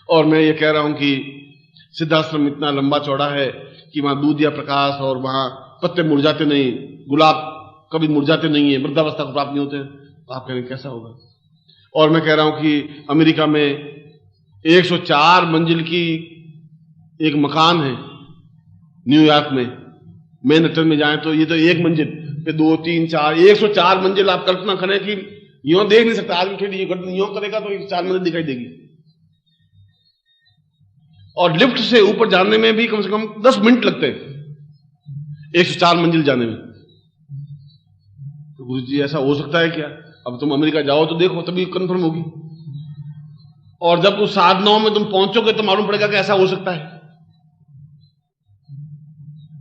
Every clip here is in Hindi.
और मैं ये कह रहा हूं कि सिद्धाश्रम इतना लंबा चौड़ा है कि वहां दूध या प्रकाश, और वहां पत्ते मुरझाते नहीं, गुलाब कभी मुरझाते नहीं है, वृद्धावस्था को प्राप्त नहीं होते हैं। तो आप कह रहे हैं कैसा होगा? और मैं कह रहा हूं कि अमेरिका में 104 मंजिल की एक मकान है, न्यूयॉर्क में मैनहट्टन में जाएं तो ये तो एक मंजिल पे 2, 3, 4, 104 मंजिल। आप कल्पना करें कि यूं देख नहीं सकता आदमी, ठेली यूं करेगा तो 104 मंजिल दिखाई देगी। और लिफ्ट से ऊपर जाने में भी कम से कम 10 मिनट लगते हैं 104 मंजिल जाने में। तो गुरु जी ऐसा हो सकता है क्या? अब तुम अमेरिका जाओ तो देखो, तभी कंफर्म होगी। और जब उस साधनाओं में तुम पहुंचोगे तो मालूम पड़ेगा कि ऐसा हो सकता है।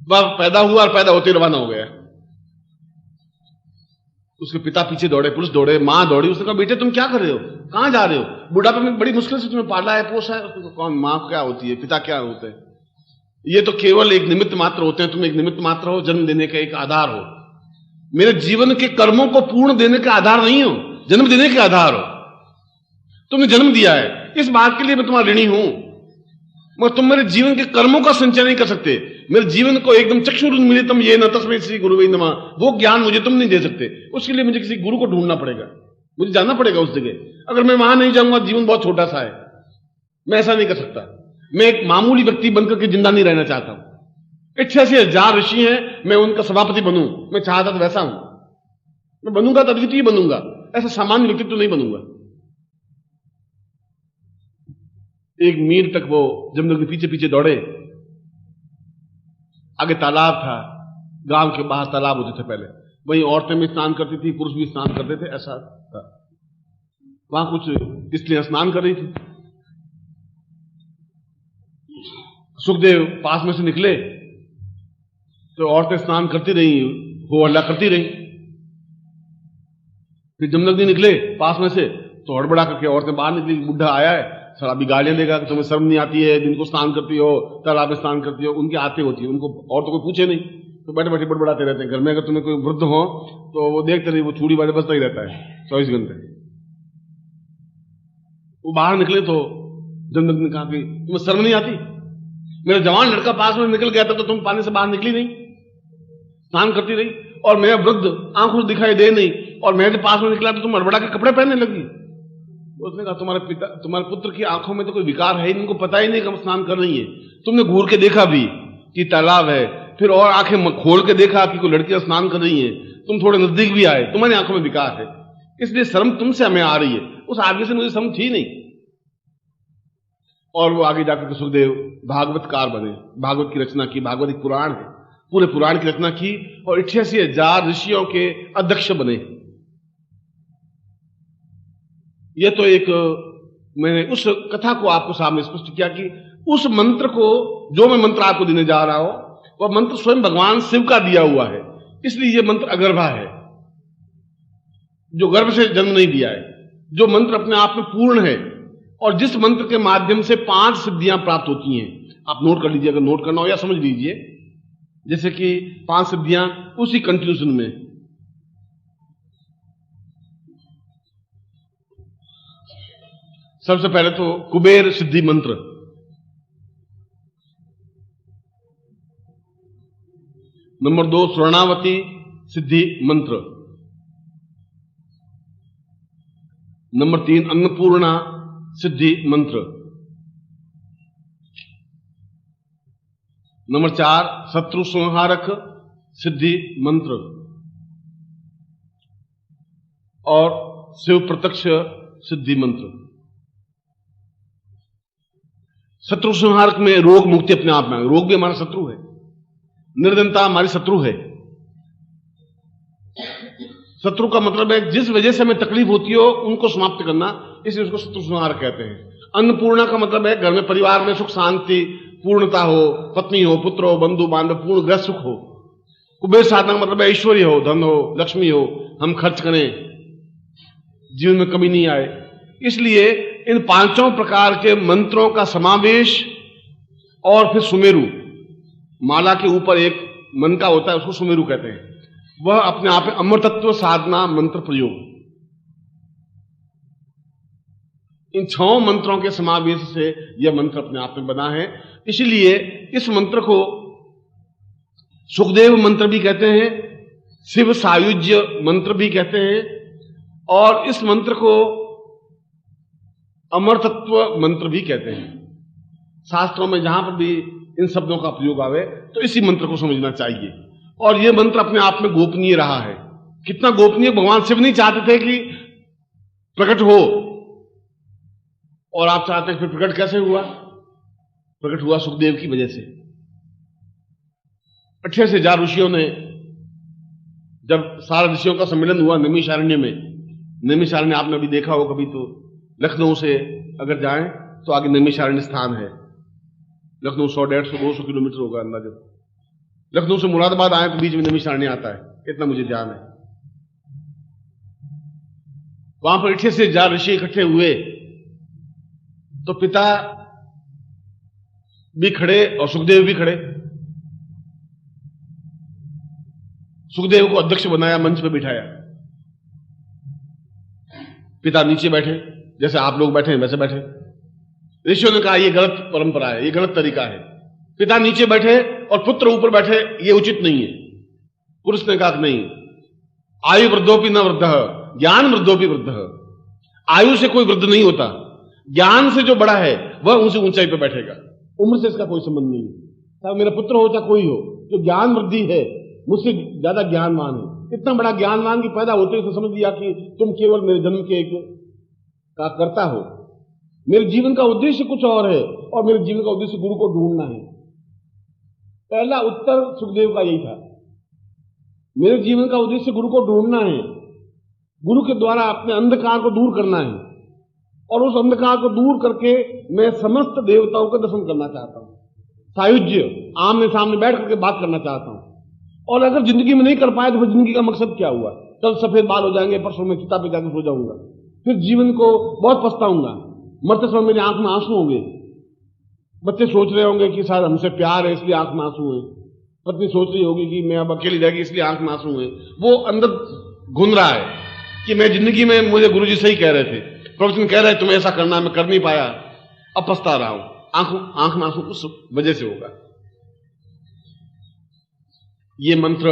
वह पैदा हुआ और पैदा होते रवाना हो गया। उसके पिता पीछे दौड़े, पुरुष दौड़े, मां दौड़ी। उसने कहा बेटे तुम क्या कर रहे हो, कहां जा रहे हो? बुढ़ापे में बड़ी मुश्किल से तुम्हें पाला है, पोसा है। उसने कहा कौन, मां क्या होती है, पिता क्या होते हैं? ये तो केवल एक निमित्त मात्र होते हैं। तुम एक निमित्त मात्र हो, जन्म देने का एक आधार हो। मेरे जीवन के कर्मों को पूर्ण देने का आधार नहीं हो, जन्म देने के आधार हो। तुमने जन्म दिया है, इस बात के लिए मैं तुम्हारा ऋणी हूं, मगर तुम मेरे जीवन के कर्मों का संचय नहीं कर सकते। मेरे जीवन को एकदम चक्षुरुन मिलितम येन तस्मै श्री गुरुवे नमः, वो ज्ञान मुझे तुम नहीं दे सकते। उसके लिए मुझे किसी गुरु को ढूंढना पड़ेगा, मुझे जाना पड़ेगा उस जगह। अगर मैं वहां नहीं जाऊंगा, जीवन बहुत छोटा सा है, मैं ऐसा नहीं कर सकता। मैं एक मामूली व्यक्ति बनकर के जिंदा नहीं रहना चाहता हूं। 88,000 ऋषि हैं, मैं उनका सभापति बनूं, मैं चाहता तो वैसा हूं। मैं बनूंगा तो अद्वितीय बनूंगा, ऐसा सामान्य व्यक्तित्व तो नहीं बनूंगा। 1 मील तक वो जमदग्नि के पीछे पीछे दौड़े। आगे तालाब था, गांव के बाहर तालाब होते थे पहले, वहीं औरतें भी स्नान करती थी, पुरुष भी स्नान करते थे, ऐसा था। वहां कुछ स्त्रियां स्नान कर रही थी। सुखदेव पास में से निकले तो औरतें स्नान करती रही, हो हल्ला करती रही। फिर जमदग्नि निकले पास में से तो हड़बड़ा करके औरतें बाहर निकली। बुढ़ा आया है, शराबी गालियां देगा कि तुम्हें शर्म नहीं आती है, दिन को स्नान करती हो, तालाब में स्नान करती हो। उनकी आते होती है, उनको और तो कोई पूछे नहीं, तो बैठे बैठे बड़बड़ाते रहते हैं। घर में अगर तुम्हें कोई वृद्ध हो तो वो देखते रही, वो चूड़ी वाले बजता ही रहता है 24 घंटे। वो बाहर निकले तो जमदग्नि ने कहा कि तुम्हें शर्म नहीं आती? मेरा जवान लड़का पास में निकल गया था तो तुम पानी से बाहर निकली नहीं, स्नान करती रही, और मैं वृद्ध, आंखों दिखाई दे नहीं, और मैं जब पास में निकला तो तुम हड़बड़ा के कपड़े पहनने लगी। उसने कहा तुम्हारे पुत्र की आंखों में तो कोई विकार है, इनको पता ही नहीं कि हम स्नान कर रही है। तुमने घूर के देखा भी कि तालाब है, फिर और आंखें खोल के देखा कि कोई लड़कियां स्नान कर रही हैं, तुम थोड़े नजदीक भी आए, तुम्हारी आंखों में विकार है, इसलिए शर्म तुमसे हमें आ रही है। उस आदमी से मुझे शर्म थी नहीं। और वो आगे जाकर के सुखदेव भागवतकार बने, भागवत की रचना की, भागवत एक पुराण है, पूरे पुराण की रचना की, और 88,000 ऋषियों के अध्यक्ष बने। यह तो एक, मैंने उस कथा को आपको सामने स्पष्ट किया कि उस मंत्र को, जो मैं मंत्र आपको देने जा रहा हूं, वह मंत्र स्वयं भगवान शिव का दिया हुआ है, इसलिए यह मंत्र अगर्भा है, जो गर्भ से जन्म नहीं दिया है, जो मंत्र अपने आप में पूर्ण है, और जिस मंत्र के माध्यम से 5 सिद्धियां प्राप्त होती हैं। आप नोट कर लीजिए, अगर नोट करना हो, या समझ लीजिए, जैसे कि 5 सिद्धियां उसी कंक्लूजन में। सबसे पहले तो कुबेर सिद्धि मंत्र, नंबर 2 स्वर्णावती सिद्धि मंत्र, नंबर 3 अन्नपूर्णा सिद्धि मंत्र, नंबर 4 शत्रु संहारक सिद्धि मंत्र, और शिव प्रत्यक्ष सिद्धि मंत्र। शत्रु संहारक में रोग मुक्ति अपने आप में, रोग भी हमारा शत्रु है, निर्धनता हमारी शत्रु है। शत्रु का मतलब है जिस वजह से हमें तकलीफ होती हो उनको समाप्त करना, इसलिए उसको शत्रु संहार कहते हैं। अन्नपूर्णा का मतलब है घर में, परिवार में सुख शांति, पूर्णता हो, पत्नी हो, पुत्र हो, बंधु बांधव, पूर्ण ग्रह सुख हो। कुबेर साधना का मतलब है ऐश्वर्य हो, धन हो, लक्ष्मी हो, हम खर्च करें, जीवन में कमी नहीं आए। इसलिए इन 5 प्रकार के मंत्रों का समावेश, और फिर सुमेरु, माला के ऊपर एक मन का होता है, उसको सुमेरु कहते हैं, वह अपने आप में अमृतत्व साधना मंत्र प्रयोग। इन 6 मंत्रों के समावेश से यह मंत्र अपने आप में बना है। इसलिए इस मंत्र को सुखदेव मंत्र भी कहते हैं, शिव सायुज्य मंत्र भी कहते हैं, और इस मंत्र को अमरतत्व मंत्र भी कहते हैं। शास्त्रों में जहां पर भी इन शब्दों का प्रयोग आवे तो इसी मंत्र को समझना चाहिए। और यह मंत्र अपने आप में गोपनीय रहा है। कितना गोपनीय! भगवान शिव नहीं चाहते थे कि प्रकट हो, और आप चाहते हैं फिर प्रकट कैसे हुआ? प्रकट हुआ सुखदेव की वजह से। 28,000 ऋषियों ने, जब सारे ऋषियों का सम्मेलन हुआ नैमिषारण्य में, नैमिषारण्य आपने अभी देखा हो कभी, तो लखनऊ से अगर जाएं तो आगे नैमिषारण्य स्थान है। लखनऊ 100, 150, 200 किलोमीटर होगा अंदाजा। लखनऊ से मुरादाबाद आए तो बीच में नैमिषारण्य आता है, इतना मुझे ध्यान है। वहां पर 28,000 ऋषि इकट्ठे हुए तो पिता भी खड़े और सुखदेव भी खड़े। सुखदेव को अध्यक्ष बनाया, मंच पे बिठाया। पिता नीचे बैठे, जैसे आप लोग बैठे हैं वैसे बैठे। ऋषियों ने कहा यह गलत परंपरा है, यह गलत तरीका है। पिता नीचे बैठे और पुत्र ऊपर बैठे, यह उचित नहीं है। पुरुष ने कहा नहीं, आयु वृद्धोपि न वृद्धः, ज्ञान वृद्धोपि वृद्धः। आयु से कोई वृद्ध नहीं होता, ज्ञान से जो बड़ा है वह उनसे ऊंचाई पर बैठेगा। उम्र से इसका कोई संबंध नहीं है। चाहे मेरा पुत्र हो चाहे कोई हो, जो ज्ञान वृद्धि है मुझसे ज्यादा ज्ञानवान है। इतना बड़ा ज्ञानवान की पैदा होते ही तो समझ लिया कि तुम केवल मेरे जन्म के एक का करता हो। मेरे जीवन का उद्देश्य कुछ और है, और मेरे जीवन का उद्देश्य गुरु को ढूंढना है। पहला उत्तर सुखदेव का यही था, मेरे जीवन का उद्देश्य गुरु को ढूंढना है, गुरु के द्वारा अपने अंधकार को दूर करना है, और उस अंधकार को दूर करके मैं समस्त देवताओं का दर्शन करना चाहता हूं। सायुज्य, आमने सामने बैठ करके बात करना चाहता हूं। और अगर जिंदगी में नहीं कर पाए तो फिर जिंदगी का मकसद क्या हुआ? कल सफेद बाल हो जाएंगे, परसों में चिता पे जाकर सो जाऊंगा, फिर जीवन को बहुत पछताऊंगा। मरते समय मेरी आंख में आंसू होंगे। बच्चे सोच रहे होंगे कि शायद हमसे प्यार है इसलिए आंख में आंसू है। पत्नी सोच रही होगी कि मैं अब अकेली रहेगी इसलिए आंख में आंसू है। वो अंदर घुन रहा है कि मैं जिंदगी में, मुझे गुरुजी सही कह रहे थे, प्रवचन कह रहे तुम्हें ऐसा करना, मैं कर नहीं पाया, अब पछता रहा हूं। आंख में आंसू उस वजह से होगा। ये मंत्र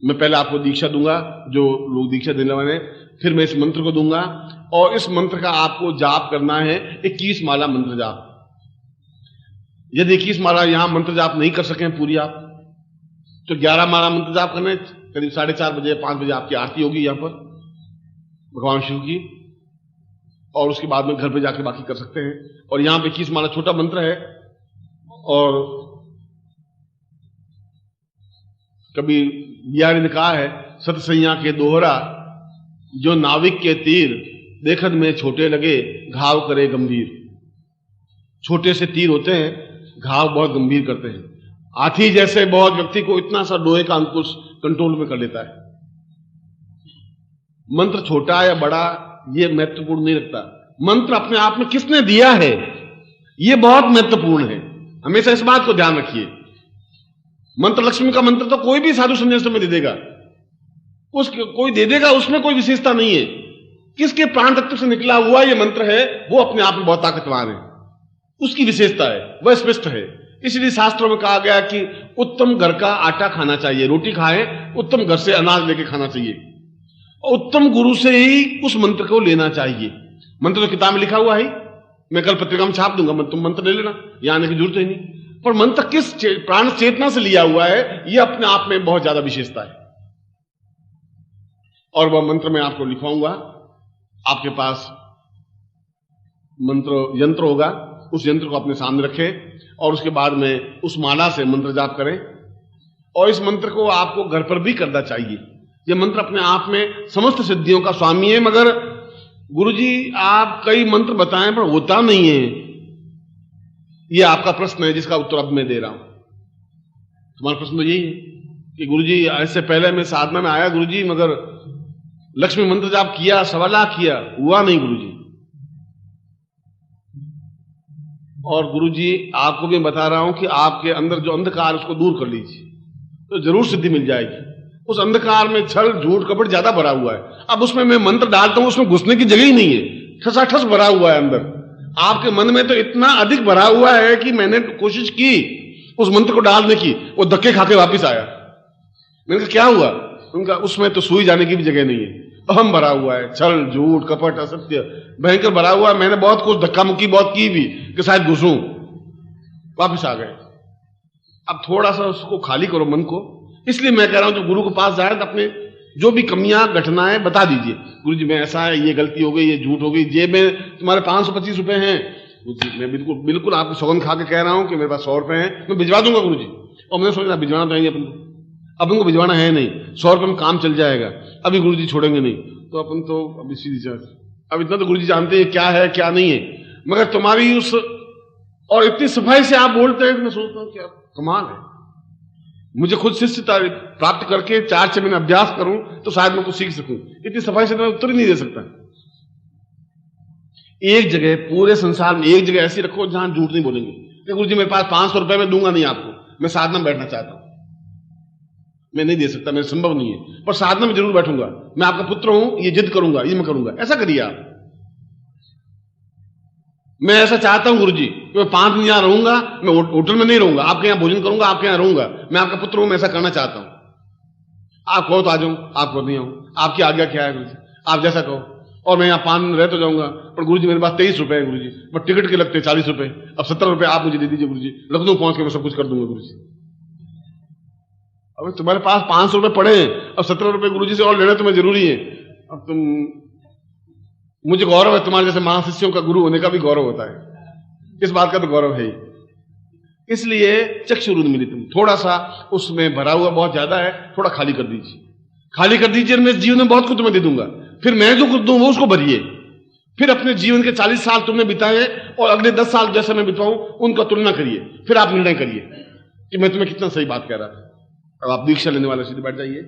मैं पहले आपको दीक्षा दूंगा, जो लोग दीक्षा देने वाले, फिर मैं इस मंत्र को दूंगा, और इस मंत्र का आपको जाप करना है 21 माला मंत्र जाप। यदि 21 माला यहां मंत्र जाप नहीं कर सके पूरी आप, तो 11 माला मंत्र जाप करने। करीब 4:30 बजे 5 बजे आपकी आरती होगी यहां पर भगवान शिव की, और उसके बाद में घर पे जाके बाकी कर सकते हैं। और यहां पे 21 माला छोटा मंत्र है। और कभी बिहारी ने कहा है, सतसैया के दोहरा, जो नाविक के तीर देखत में छोटे लगे, घाव करे गंभीर। छोटे से तीर होते हैं, घाव बहुत गंभीर करते हैं। हाथी जैसे बहुत व्यक्ति को इतना सा लोहे का अंकुश कंट्रोल में कर लेता है। मंत्र छोटा या बड़ा ये महत्वपूर्ण नहीं रखता, मंत्र अपने आप में किसने दिया है ये बहुत महत्वपूर्ण है। हमेशा इस बात को ध्यान रखिए। मंत्र लक्ष्मी का मंत्र तो कोई भी साधु संन्यासी में दे देगा, कोई दे देगा, उसमें कोई विशेषता नहीं है। किसके प्राण तत्व से निकला हुआ ये मंत्र है वो अपने आप में बहुत ताकतवान है, उसकी विशेषता है, वह स्पष्ट है। इसलिए शास्त्रों में कहा गया कि उत्तम घर का आटा खाना चाहिए, रोटी खाए, उत्तम घर से अनाज लेके खाना चाहिए, और उत्तम गुरु से ही उस मंत्र को लेना चाहिए। मंत्र तो किताब में लिखा हुआ है, मैं कल पत्रिका में छाप दूंगा, तुम मंत्र ले लेना, यहां आने की जरूरत ही नहीं। पर मंत्र किस प्राण चेतना से लिया हुआ है यह अपने आप में बहुत ज्यादा विशेषता है। और वह मंत्र मैं आपको लिखवाऊंगा, आपके पास मंत्र यंत्र होगा, उस यंत्र को अपने सामने रखें और उसके बाद में उस माला से मंत्र जाप करें। और इस मंत्र को आपको घर पर भी करना चाहिए। यह मंत्र अपने आप में समस्त सिद्धियों का स्वामी है। मगर गुरुजी आप कई मंत्र बताएं पर होता नहीं है, यह आपका प्रश्न है जिसका उत्तर अब मैं दे रहा हूं। तुम्हारा प्रश्न तो यही है कि गुरुजी इससे पहले मैं साधना में आया गुरुजी, मगर लक्ष्मी मंत्र जाप किया, 1.25 लाख किया, हुआ नहीं गुरुजी। और गुरुजी आपको भी बता रहा हूं कि आपके अंदर जो अंधकार उसको दूर कर लीजिए तो जरूर सिद्धि मिल जाएगी। उस अंधकार में छल झूठ कपट ज्यादा भरा हुआ है। अब उसमें मैं मंत्र डालता हूं, उसमें घुसने की जगह ही नहीं है, ठसाठस भरा हुआ है अंदर। आपके मन में तो इतना अधिक भरा हुआ है कि मैंने कोशिश की उस मंत्र को डालने की, वो धक्के खा के वापिस आया। मैंने कहा क्या हुआ? उनका उसमें तो सुई जाने की भी जगह नहीं है, अहम भरा हुआ है, छल झूठ कपट असत्य भयंकर भरा हुआ है। मैंने बहुत कुछ धक्का मुक्की बहुत की भी कि शायद घुसूं, वापिस आ गए। अब थोड़ा सा उसको खाली करो मन को। इसलिए मैं कह रहा हूं जो गुरु के पास जाए तो अपने जो भी कमियां घटनाएं बता दीजिए, गुरु जी मैं ऐसा है, ये गलती हो गई, ये झूठ हो गई, जेब में तुम्हारे 525 रुपए हैं, मैं बिल्कुल बिल्कुल आपको सौगंध खा के कह रहा हूं कि मेरे पास 100 रुपए हैं, मैं भिजवा दूंगा गुरु जी। और मैंने सोचा भिजवाना तो है अपन को, अपन को भिजवाना है नहीं, 100 रुपए में काम चल जाएगा, अभी गुरु जी छोड़ेंगे नहीं, तो अपन तो अभी सीधी अब इतना तो गुरु जी जानते हैं क्या है क्या नहीं है। मगर तुम्हारी उस और इतनी सफाई से आप बोलते हैं कि मैं सोचता हूं क्या कमाल है। मुझे खुद शिष्य प्राप्त करके 4-6 महीने अभ्यास करूं तो शायद मैं कुछ सीख सकूं। इतनी सफाई से तो मैं उत्तर ही नहीं दे सकता। एक जगह पूरे संसार में एक जगह ऐसी रखो जहां झूठ नहीं बोलेंगे कि गुरु जी मेरे पास 500 रुपए में दूंगा नहीं आपको, मैं साधना में बैठना चाहता हूं, मैं नहीं दे सकता, मेरे संभव नहीं है, पर साधना में जरूर बैठूंगा, मैं आपका पुत्र हूं, ये जिद करूंगा, ये मैं करूंगा। ऐसा करिए आप। मैं ऐसा चाहता हूं गुरु जी कि मैं 5 दिन यहां रहूंगा, मैं होटल में नहीं रहूंगा, आपके यहां भोजन करूंगा, आपके यहां रहूंगा, मैं आपका पुत्र हूं, मैं ऐसा करना चाहता हूं। आप कहो तो आ जाऊं, आप कहो नहीं आऊं, आपकी आज्ञा क्या है गुरु जी, आप जैसा कहो। और मैं यहां 5 दिन रह तो जाऊंगा, पर गुरु जी मेरे पास 23 रुपए है गुरु जी, पर टिकट के लगते 40 रुपए, अब 70 रुपए आप मुझे दे दीजिए गुरु जी, लखनऊ पहुंच के मैं सब कुछ कर दूंगा गुरु जी। अब तुम्हारे पास 500 रुपए पड़े हैं, अब 17 रुपए गुरु जी से और लेना तुम्हें जरूरी है। अब तुम, मुझे गौरव है तुम्हारे जैसे महाशिष्यों का गुरु होने का भी गौरव होता है, इस बात का तो गौरव है ही। इसलिए चक्षुरुन्मीलितम, थोड़ा सा उसमें भरा हुआ बहुत ज्यादा है, थोड़ा खाली कर दीजिए, खाली कर दीजिए। मैं जीवन में बहुत कुछ तुम्हें दे दूंगा, फिर मैं जो कुछ दूं वो उसको भरिए। फिर अपने जीवन के 40 साल तुमने बिताए और अगले 10 साल जैसे मैं बिताऊं उनका तुलना करिए, फिर आप निर्णय करिए कि मैं तुम्हें कितना सही बात कह रहा था। अब आप दीक्षा लेने वाले सीधे बैठ जाइए,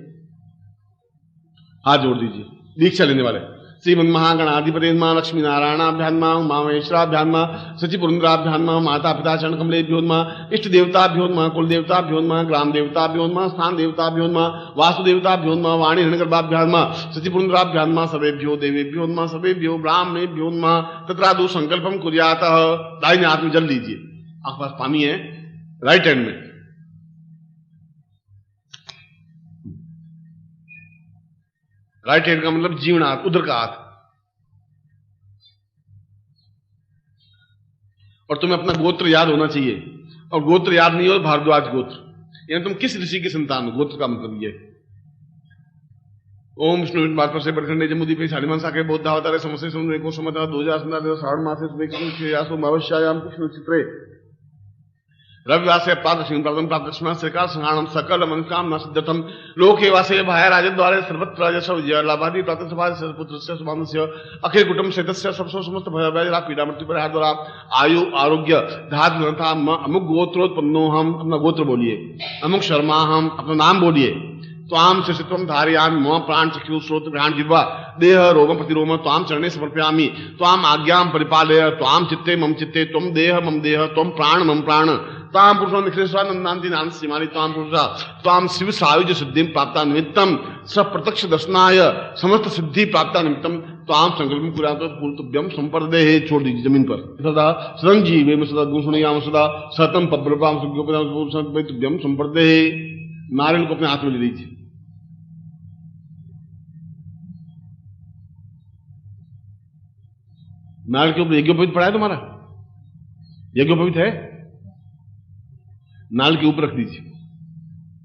हाथ जोड़ दीजिए। दीक्षा लेने वाले श्रीमन महागणाधिपति मां लक्ष्मी नारायणाभ्याम मां महेश्वराभ्याम सचिपुरंद्राभ्याम माता पिता चरण कमलेभ्योन्म इष्ट देवताभ्योन्म कुल देवताभ्योन्म ग्राम देवताभ्योन्म स्थान देवताभ्योन्म वासुदेवताभ्योन्म वाणी हिरण्यगर्भाभ्याम सचिपुरंद्राभ्याम सर्वेभ्यो देवेभ्योन्म सर्वेभ्यो ब्राह्मणेभ्योन्म तत्रादु संकल्पम कुर्यात। दाहिने हाथ में जल लीजिए, आपके पास पानी है राइट हैंड में, राइट हैंड का मतलब जीवन हाथ, उधर का हाथ। और तुम्हें अपना गोत्र याद होना चाहिए, और गोत्र याद नहीं हो भारद्वाज गोत्र, यानी तुम किस ऋषि की संतान हो, गोत्र का मतलब ये। ओम विष्णु बात से बड़खंडे जमुदी पे सालिमान साके बौद्धावतारे समस्या समुद्र को समता 2017 श्रावण मासे भविष्यायाम कृष्ण चित्रे रविवार से प्राप्त सरकार संहारम सकल मनकामना सिद्धतम लोके वासे भाया राजद्वारे सर्वत्र राजस्व विजय लाभादि प्राप्त सभास्य पुत्रस्य सुभानस्य अखिल कुटुंब सदस्य सबसो समस्त भय पीड़ा मृत्यु पर द्वारा आयु आरोग्य धात ग्रंथा अमुक गोत्रोत्पन्नो हम, अपना गोत्र बोलिए, अमुक शर्मा हम, अपना नाम बोलिए। त्वाम शिष्यत्वम धारयामि मम प्राण चक्षु श्रोत्र घ्राण जिह्वा देह रोमम प्रतिरोम त्वाम चरणे समर्पयामि त्वाम आज्ञां परिपालय त्वाम चित्ते मम चित्ते त्वम देह मम देह त्वम प्राण मम प्राण ताम पुरुषो निखिलेश्वरानंदांति नाम सीमानि ताम पुरुषा ताम शिव सायुज सिद्धिं प्राप्ता निमित्तम सप्रत्यक्ष दर्शनाय समस्त सिद्धि प्राप्ता निमित्तम ताम संकल्पं कुर्यात् पूर्तव्यम संपर्देहि। छोड़ दीजिए जमीन पर। सदा सदंजीवे में सदा दूषणयाम सदा सतम पब्रपाम सुज्ञोपदाम संपर्देहि। नारियल को अपने हाथ में ले लीजिए, नारियल के ऊपर यज्ञोपवीत पड़ा है तुम्हारा, यज्ञोपवीत है, नाल के ऊपर रख दीजिए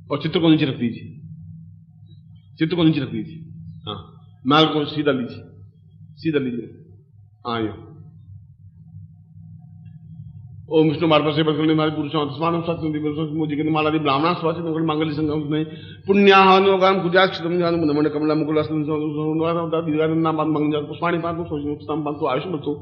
और चित्र को नीचे रख दीजिए, चित्र को नीचे रख दीजिए। हाँ, नाल को सीधा लीजिए, सीधा लीजिए। हाँ, यो ओम विष्णु मार्ग से बदलने हमारे पुरुषों तस्मान सत्य माला ब्राह्मण स्वास्थ्य मंगल मांगल्य संगम में पुण्याहानुगाम कुजाक्षितम ज्ञान नमन कमला मुकुलासन मंगल पुष्पाणि पांतु सोचनाम पांतु आयुष मतो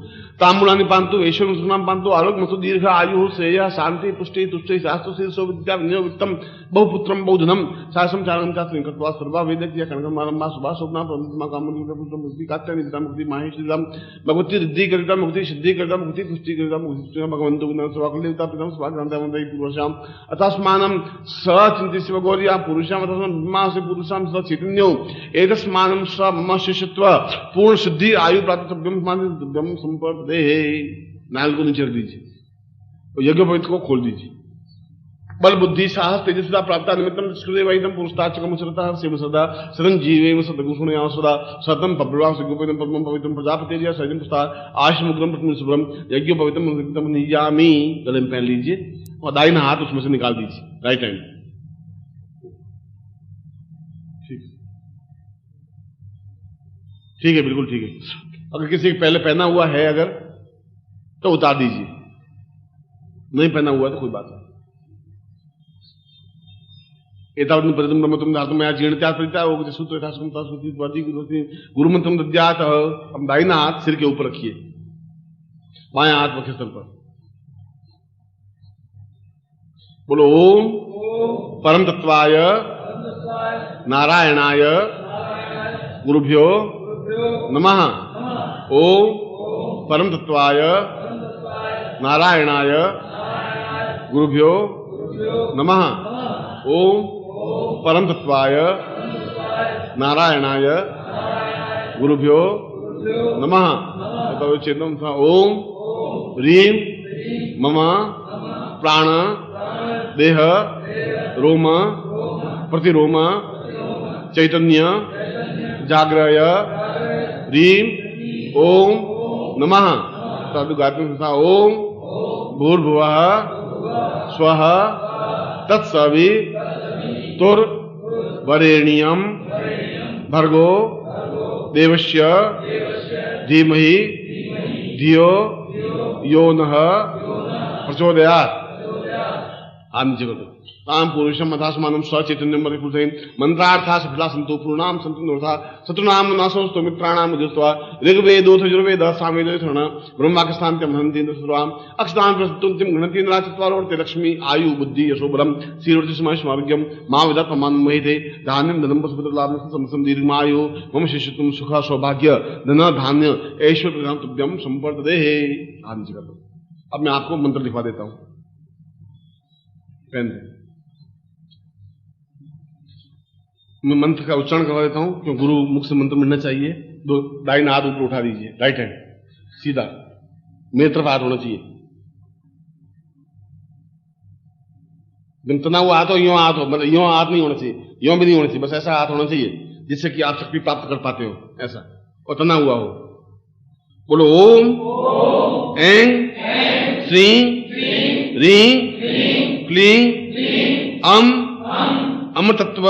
तांबूलानि पांतु ऐश्वर्य सुनाम पांतु आलोक मतो दीर्घ आयु श्रेय शांति पुष्टि तुष्टि शास्त्र शीर्षो विद्या विनियोगितम बहुपुत्रम बहुधनम शासम चारम चात्र कृत्वा सर्वा वेदक या कनकम आरंभा सुभा स्वप्ना परमात्मा कामना मुक्ति कात्या निदान मुक्ति माहेश श्रीराम भगवती रिद्धि करिता मुक्ति सिद्धि करिता मुक्ति पुष्टि करिता मुक्ति भगवंतो सूर्य स्वाकुलेवता पितम स्वागतांतमंतै पुरुषाम अतस्मानं सचिन्ति शिवगौर्या पुरुषाम अतस्मानं से पुरुषाम स चैतन्यो एतस्मानं स मम शिष्यत्व पूर्ण सिद्धि आयु प्राप्तव्यम ब्रह्म संपदे। नाल को नीचे रख दीजिए और यज्ञोपवीत को खोल दीजिए। बल बुद्धि साहस तेजस्विता प्राप्त निमित्तम स्कृदेवैदम पुरुषताचकम श्रता शिव सदा सदन जीवेम सदगुणया सदा सतम पब्रवाम सिगोपवितम पद्मम पवित्रम प्रजापतिर्य सजन पुस्ता आश्रमुग्रम प्रतिम शुभ्रम यज्ञोपवीतम निमित्तम नियामी। गले में पहन लीजिए और दाहिना हाथ उसमें से निकाल दीजिए, राइट हैंड। ठीक है, बिल्कुल ठीक है। अगर किसी के पहले पहना हुआ है अगर तो उतार दीजिए, नहीं पहना हुआ तो कोई बात नहीं। एतावत् परितम ब्रह्मत्वं धातुं मया जीर्णत्या परिता वो सूत्र यथासंता श्रुति वादी गुरु मंत्रम दद्यात्। हम दाहिना हाथ सिर के ऊपर रखिए, बायां हाथ वक्षस्थल पर। बोलो ओम परम तत्वाय नारायणाय गुरुभ्यो नमः। ओम परम तत्वाय नारायणाय गुरुभ्यो नमः। ओम परम तत्वाय नारायणाय गुरुभ्यो नमः। चेतन था ओम ह्रीं मम प्राण देह रोम प्रतिरोम चैतन्य जाग्रय ह्रीं ओम नमः। गायत्री था ओम भूर्भुवः स्वः तत्सवितुर् वरेण्यं भर्गो देवस्य धीमहि धियो यो नः प्रचोदयात्। ताम पुरुषम अथास्मानं सचैतन्यं परिपूर्णं मंत्रार्था सफला सन्तो पूर्णाम सन्तु नोथा शत्रुनाम नाशोऽस्तु मित्राणाम उदित्वा ऋग्वेदोऽथ यजुर्वेदः सामवेदोऽथर्वण ब्रह्माकस्थान्त्यं हन्तीन्द्र सुराम अक्षतां प्रस्तुतिं गणति नराचत्वारोर्ते लक्ष्मी आयु बुद्धि यशो बलम श्रीवर्ति स्मर्ग्यम मां विदत् प्रमाणमहिते धान्यं धनं पशुपतिर्लाभं समसं दीर्घमायु मम शिष्यत्वं सुख सौभाग्य धन धान्य ऐश्वर्य तुभ्यं संवर्धते। अब मैं आपको मंत्र लिखवा देता हूं, पेन मैं मंत्र का उच्चारण करवा देता हूं क्योंकि गुरु मुख से मंत्र मिलना चाहिए। दो दाहिना हाथ ऊपर उठा दीजिए, राइट हैंड सीधा मेरी तरफ हाथ होना चाहिए। तना हुआ हाथ हो, यूं हाथ हो, मतलब यूं हाथ नहीं होना चाहिए, यूं भी नहीं होना चाहिए, बस ऐसा हाथ होना चाहिए जिससे कि आप शक्ति प्राप्त कर पाते हो, ऐसा और तना हुआ हो। बोलो ओम ऐं श्रीं ह्रीं क्लीं अम अमृतत्व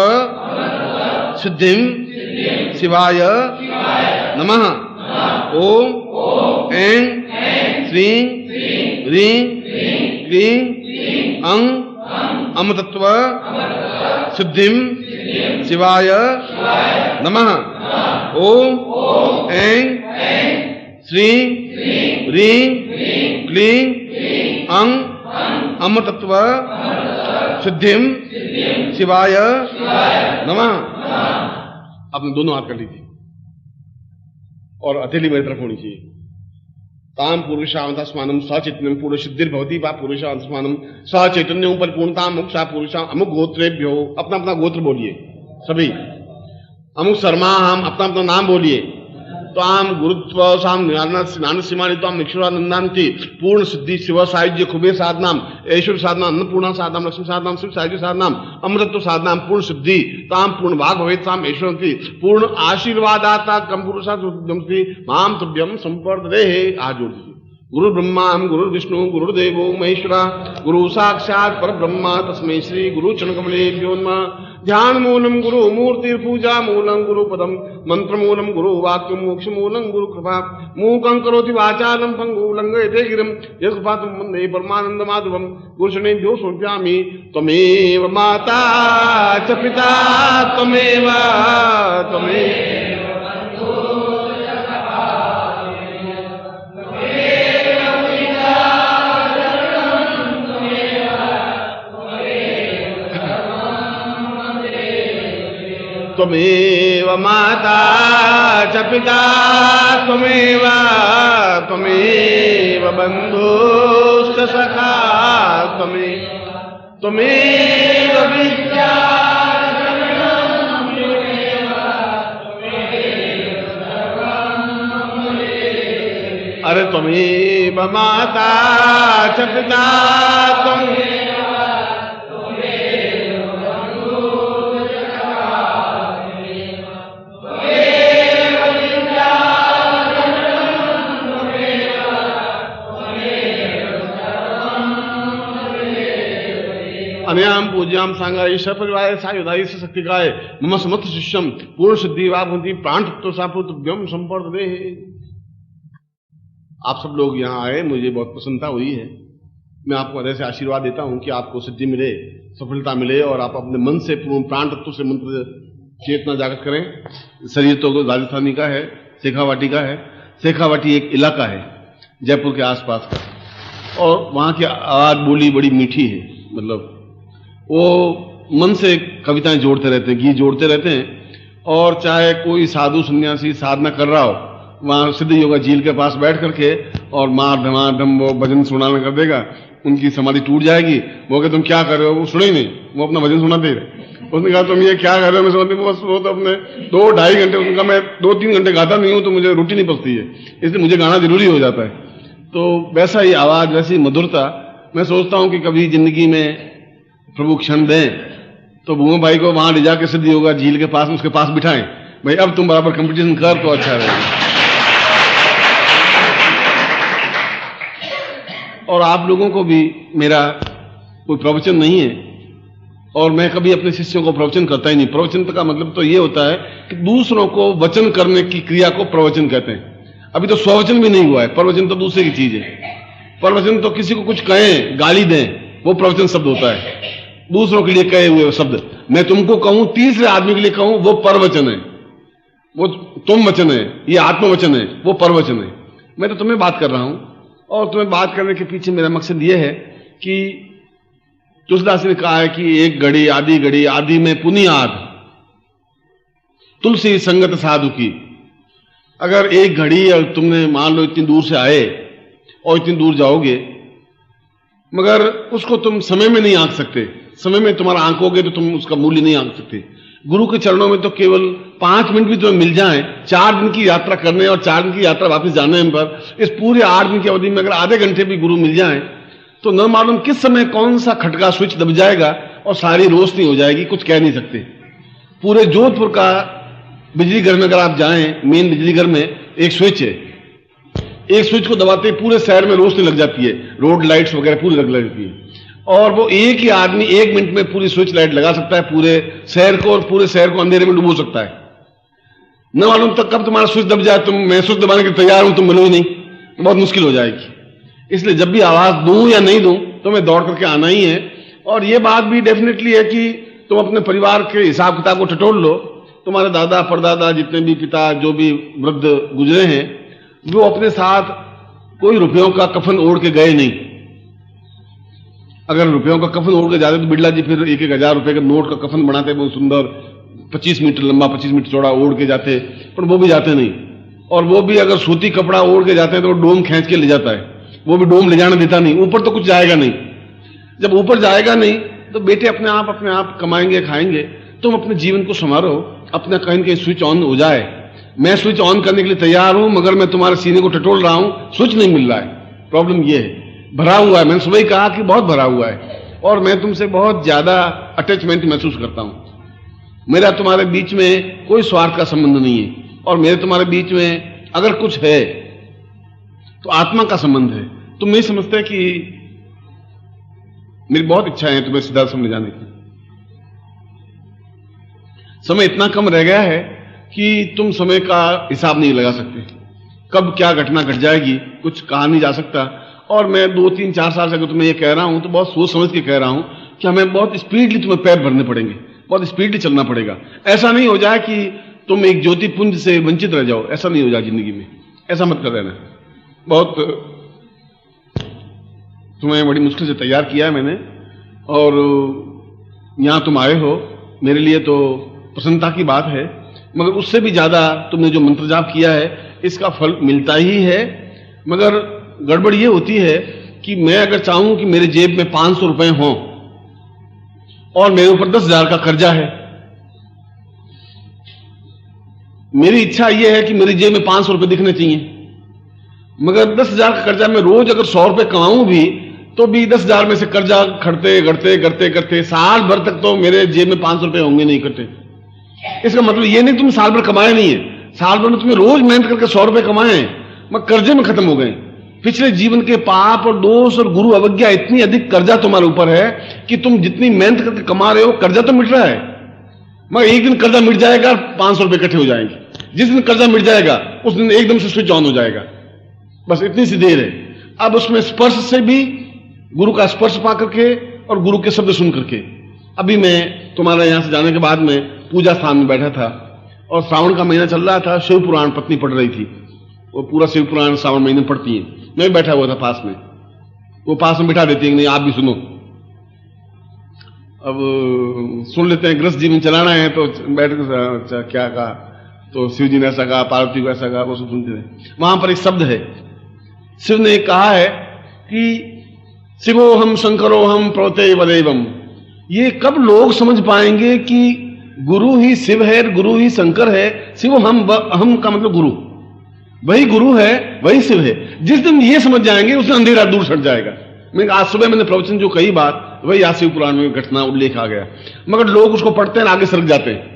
सिद्धिं शिवाय नमः। ओम ऐं श्रीं ह्रीं क्लीं अं अमृतत्व सिद्धिं शिवाय नमः। ओम ऐं श्रीं ह्रीं क्लीं अं अमृतत्व सिद्धिं शिवाय नमः। अपने दोनों हाथ कर लीजिए और हथेली मेरी तरफ होनी चाहिए। ताम पुरुषावतास्मानं सचैतन्यं पूर्ण सिद्धिर्भवति वा पुरुषावतास्मानं सचैतन्यं परिपूर्णतां मोक्षा पुरुषा अमुक गोत्रेभ्यो। अपना अपना गोत्र बोलिए सभी। अमुक शर्मा हम अपना अपना नाम बोलिए। ताम गुरुत्व साम ज्ञान सीमानि ताम ईश्वरानंदांति पूर्ण सिद्धि शिव साहित्य कुबेर साधनाम ऐश्वर्य साधनाम अन्नपूर्णा साधनाम लक्ष्मी साधनाम शिव साहित्य साधनाम अमृतत्व साधनाम पूर्ण सिद्धि ताम पूर्ण भाग भवेत साम ऐश्वर्यंति पूर्ण आशीर्वादाता कम पुरुषा माम तुभ्यम संपर्दे। आज जोड़ दीजिए। गुरु ब्रह्मा गुरु विष्णु गुरुदेवो महेश्वरा गुरु साक्षात पर ब्रह्मा तस्मै श्री गुरु चरणकमलेभ्यो नमः। ध्यान मूलम गुरु मूर्ति पूजा मूलम गुरु पदम मंत्र मूलम गुरु वाक्य मोक्ष मूलम गुरु कृपा मूकं करोति वाचालं पंगु लंघयते गिरिं यत्कृपातं वन्दे परमानंद माधवम। गुरुशरणेभ्यो समर्पयामि। त्वमेव माता च पिता त्वमेव त्वमेव माता च पिता त्वमेव बन्धुश्च सखा त्वमेव विद्या। अरे त्वमेव माता च पिता अनयाम पूज्याम सांगा ईश्वर परिवार सायुधाई से शक्ति गाय मम समर्थ शिष्यम पूर्ण सिद्धि वाभंति प्राण तत्व सापुत्रभ्यम संपर्दे। आप सब लोग यहाँ आए, मुझे बहुत प्रसन्नता हुई है। मैं आपको हृदय से आशीर्वाद देता हूँ कि आपको सिद्धि मिले, सफलता मिले और आप अपने मन से पूर्ण प्राण तत्व से मंत्र चेतना जागृत करें। शरीर तो राजस्थानी का है, शेखावाटी का है। शेखावाटी एक इलाका है जयपुर के आसपास का, और वहाँ की आवाज बोली बड़ी मीठी है। मतलब वो मन से कविताएं जोड़ते रहते हैं, गीत जोड़ते रहते हैं। और चाहे कोई साधु सन्यासी साधना कर रहा हो, वहाँ सिद्ध योगा झील के पास बैठ करके और मार धमाधम वो भजन सुनाना कर देगा, उनकी समाधि टूट जाएगी। वो कि तुम क्या कर रहे हो, वो सुने ही नहीं, वो अपना भजन सुनाते रहे। उसने कहा तुम ये क्या कर रहे हो, मैं समझती बस वो तो अपने 2-2.5 घंटे, उसने कहा मैं 2-3 घंटे गाता नहीं हूँ तो मुझे रोटी नहीं पचती है, इसलिए मुझे गाना जरूरी हो जाता है। तो वैसा ही आवाज, वैसी मधुरता, मैं सोचता हूँ कि कभी जिंदगी में प्रभु क्षण दें तो भूमो भाई को वहां ले जाकर सिद्ध योगा झील के पास, उसके पास बिठाएं, भाई अब तुम बराबर कंपटीशन कर तो अच्छा रहेगा। और आप लोगों को भी मेरा कोई प्रवचन नहीं है, और मैं कभी अपने शिष्यों को प्रवचन करता ही नहीं। प्रवचन का मतलब तो ये होता है कि दूसरों को वचन करने की क्रिया को प्रवचन कहते हैं। अभी तो स्ववचन भी नहीं हुआ है, प्रवचन तो दूसरे की चीज है। प्रवचन तो किसी को कुछ कहें, गाली दें, वो प्रवचन शब्द होता है। दूसरों के लिए कहे हुए शब्द, मैं तुमको कहूं, तीसरे आदमी के लिए कहूं, वो परवचन है, वो तुम वचन है, ये आत्मवचन है, वो परवचन है। मैं तो तुम्हें बात कर रहा हूं, और तुम्हें बात करने के पीछे मेरा मकसद ये है कि तुलसीदास ने कहा है कि एक घड़ी आदि में पुनियाद तुलसी संगत साधु की। अगर एक घड़ी और तुमने मान लो इतनी दूर से आए और इतनी दूर जाओगे, मगर उसको तुम समय में नहीं आंक सकते। समय में तुम्हारा आंकोगे तो तुम उसका मूल्य नहीं आंक सकते। गुरु के चरणों में तो केवल 5 मिनट भी तुम्हें मिल जाए, 4 दिन की यात्रा करने और 4 दिन की यात्रा वापस जाने पर, इस पूरे 8 दिन की अवधि में अगर आधे घंटे भी गुरु मिल जाए तो न मालूम किस समय कौन सा खटका स्विच दब जाएगा और सारी रोशनी हो जाएगी, कुछ कह नहीं सकते। पूरे जोधपुर का बिजली घर में अगर आप जाएं, मेन बिजली घर में एक स्विच है, एक स्विच को दबाते पूरे शहर में रोशनी लग जाती है, रोड लाइट्स वगैरह पूरी लग जाती है। और वो एक ही आदमी 1 मिनट में पूरी स्विच लाइट लगा सकता है पूरे शहर को, और पूरे शहर को अंधेरे में डुबो सकता है। न मालूम तक कब तुम्हारा स्विच दब जाए, तुम मैं स्विच दबाने के तैयार हूं, तुम मिलो ही नहीं, तो बहुत मुश्किल हो जाएगी। इसलिए जब भी आवाज दूं या नहीं दूं तो मैं दौड़ करके आना ही है। और ये बात भी डेफिनेटली है कि तुम अपने परिवार के हिसाब किताब को टटोल लो। तुम्हारे दादा परदादा जितने भी पिता जो भी वृद्ध गुजरे हैं, वो अपने साथ कोई रुपयों का कफन ओढ़ के गए नहीं। अगर रुपयों का कफन ओढ़ के जाते तो बिड़ला जी फिर 1-1 हजार रुपए के नोट का कफन बनाते, बहुत सुंदर 25 मीटर लंबा 25 मीटर चौड़ा ओढ़ के जाते, पर वो भी जाते नहीं। और वो भी अगर सूती कपड़ा ओढ़ के जाते हैं तो वो डोम खींच के ले जाता है, वो भी डोम ले जाने देता नहीं, ऊपर तो कुछ जाएगा नहीं। जब ऊपर जाएगा नहीं तो बेटे अपने आप कमाएंगे खाएंगे। तुम अपने जीवन को संवारो, अपना कहीं कहीं स्विच ऑन हो जाए। मैं स्विच ऑन करने के लिए तैयार हूं, मगर मैं तुम्हारे सीने को टटोल रहा हूं, स्विच नहीं मिल रहा है। प्रॉब्लम ये है, भरा हुआ है। मैंने सुबह ही कहा कि बहुत भरा हुआ है, और मैं तुमसे बहुत ज्यादा अटैचमेंट महसूस करता हूं। मेरा तुम्हारे बीच में कोई स्वार्थ का संबंध नहीं है, और मेरे तुम्हारे बीच में अगर कुछ है तो आत्मा का संबंध है। तुम नहीं समझते कि मेरी बहुत इच्छा है तुम्हें सिद्धार्थ ले जाने की। समय इतना कम रह गया है कि तुम समय का हिसाब नहीं लगा सकते। कब क्या घटना घट जाएगी कुछ कहा नहीं जा सकता। और मैं 2-3-4 साल से अगर तुम्हें ये कह रहा हूं तो बहुत सोच समझ के कह रहा हूं कि हमें बहुत स्पीडली तुम्हें पैर भरने पड़ेंगे, बहुत स्पीडली चलना पड़ेगा। ऐसा नहीं हो जाए कि तुम एक ज्योति पुंज से वंचित रह जाओ, ऐसा नहीं हो जाए जिंदगी में। ऐसा मत कर देना। बहुत तुम्हें बड़ी मुश्किल से तैयार किया है मैंने, और यहां तुम आए हो, मेरे लिए तो प्रसन्नता की बात है। मगर उससे भी ज्यादा तुमने जो मंत्र जाप किया है इसका फल मिलता ही है। मगर गड़बड़ ये होती है कि मैं अगर चाहूं कि मेरे जेब में 500 रुपए हों और मेरे ऊपर 10,000 का कर्जा है, मेरी इच्छा यह है कि मेरी जेब में 500 रुपए दिखने चाहिए, मगर 10,000 का कर्जा मैं रोज अगर 100 रुपए कमाऊं भी तो भी 10,000 में से कर्जा खड़ते करते करते करते साल भर तक तो मेरे जेब में 500 रुपए होंगे नहीं इकट्ठे। इसका मतलब ये नहीं तुम साल भर कमाए नहीं है, साल भर में तुम्हें रोज मेहनत करके 100 रुपए कमाए मगर कर्जे में खत्म हो गए। पिछले जीवन के पाप और दोष और गुरु अवज्ञा, इतनी अधिक कर्जा तुम्हारे ऊपर है कि तुम जितनी मेहनत करके कमा रहे हो कर्जा तो मिट रहा है, मगर एक दिन कर्जा मिट जाएगा, 500 रुपए इकट्ठे हो जाएंगे। जिस दिन कर्जा मिट जाएगा उस दिन एकदम से स्विच ऑन हो जाएगा। बस इतनी सी देर है। अब उसमें स्पर्श से भी, गुरु का स्पर्श पा करके और गुरु के शब्द सुन करके, अभी मैं तुम्हारा यहां से जाने के बाद में पूजा स्थान में बैठा था और श्रावण का महीना चल रहा था, शिव पुराण पत्नी पढ़ रही थी, वो पूरा शिव पुराण श्रावण महीने में पढ़ती है। मैं बैठा हुआ था पास में, वो पास में बिठा देती है कि नहीं आप भी सुनो। अब सुन लेते हैं, गृहस्थ जीवन चलाना है तो बैठ कर क्या कहा, तो शिव जी ने ऐसा कहा, पार्वती को ऐसा कहा, वो सब सुनते रहे। वहां पर एक शब्द है, शिव ने कहा है कि शिवो हम शंकरो हम प्रवते वदेवम। ये कब लोग समझ पाएंगे कि गुरु ही शिव है, गुरु ही शंकर है, शिव हम का मतलब गुरु, वही गुरु है, वही शिव है। जिस दिन ये समझ जाएंगे उस दिन अंधेरा दूर छट जाएगा। मैं आज सुबह मैंने प्रवचन जो कही बात, वही आज शिव पुराण में घटना उल्लेख आ गया, मगर लोग उसको पढ़ते हैं आगे सरक जाते हैं।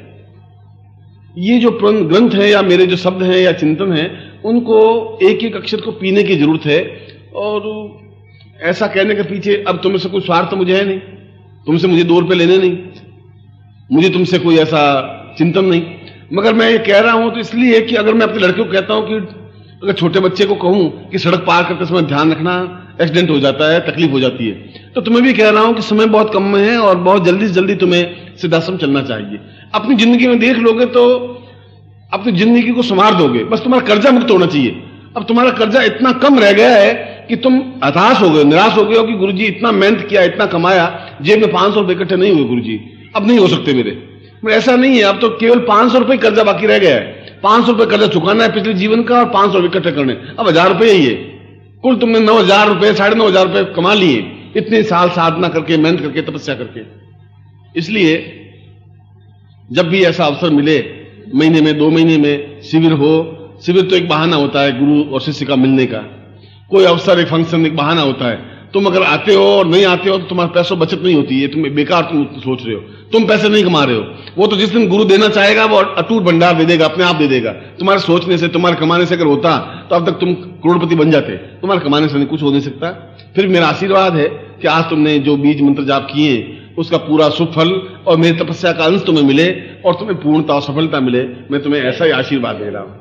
ये जो ग्रंथ है या मेरे जो शब्द हैं या चिंतन है, उनको एक एक अक्षर को पीने की जरूरत है। और ऐसा कहने के पीछे अब तुम से कोई स्वार्थ मुझे है नहीं, तुमसे मुझे 2 रुपए लेने नहीं, मुझे तुमसे कोई ऐसा चिंतन नहीं, मगर मैं ये कह रहा हूं तो इसलिए कि अगर मैं अपने लड़के को कहता हूं कि अगर छोटे बच्चे को कहूं कि सड़क पार करते समय ध्यान रखना, एक्सीडेंट हो जाता है, तकलीफ हो जाती है, तो तुम्हें भी कह रहा हूं कि समय बहुत कम में है और बहुत जल्दी से जल्दी तुम्हें सिद्धाश्रम चलना चाहिए। अपनी जिंदगी में देख लोगे तो अपनी जिंदगी को संवार दोगे, बस तुम्हारा कर्जा मुक्त होना चाहिए। अब तुम्हारा कर्जा इतना कम रह गया है कि तुम हताश हो गए, निराश हो गए हो कि गुरुजी इतना मेहनत किया, इतना कमाया, जेब में 500 रुपए इकट्ठे नहीं हुए गुरुजी, अब नहीं हो सकते मेरे। मगर ऐसा नहीं है, अब तो केवल 500 रुपए कर्जा बाकी रह गया है। 500 रुपए कर्जा चुकाना है पिछले जीवन का और 500 रुपए इकट्ठे करने, अब 1000 रुपए ही है। कुल तुमने 9,000 रुपए, 9,500 रुपए कमा लिए इतने साल साधना करके, मेहनत करके, तपस्या करके। इसलिए जब भी ऐसा अवसर मिले, महीने में 2 महीने में शिविर हो, शिविर तो एक बहाना होता है गुरु और शिष्य का मिलने का, कोई अवसर, एक फंक्शन एक बहाना होता है। तुम अगर आते हो और नहीं आते हो तो तुम्हारे पैसों बचत नहीं होती है, तुम बेकार तुम सोच रहे हो, तुम पैसे नहीं कमा रहे हो। वो तो जिस दिन गुरु देना चाहेगा वो अटूट भंडार दे देगा, अपने आप दे देगा। तुम्हारे सोचने से, तुम्हारे कमाने से अगर होता तो अब तक तुम करोड़पति बन जाते, तुम्हारे कमाने से नहीं कुछ हो नहीं सकता। फिर मेरा आशीर्वाद है कि आज तुमने जो बीज मंत्र जाप किए उसका पूरा सुफल और मेरी तपस्या का अंश तुम्हें मिले और तुम्हें पूर्णता और सफलता मिले। मैं तुम्हें ऐसा ही आशीर्वाद दे रहा हूं।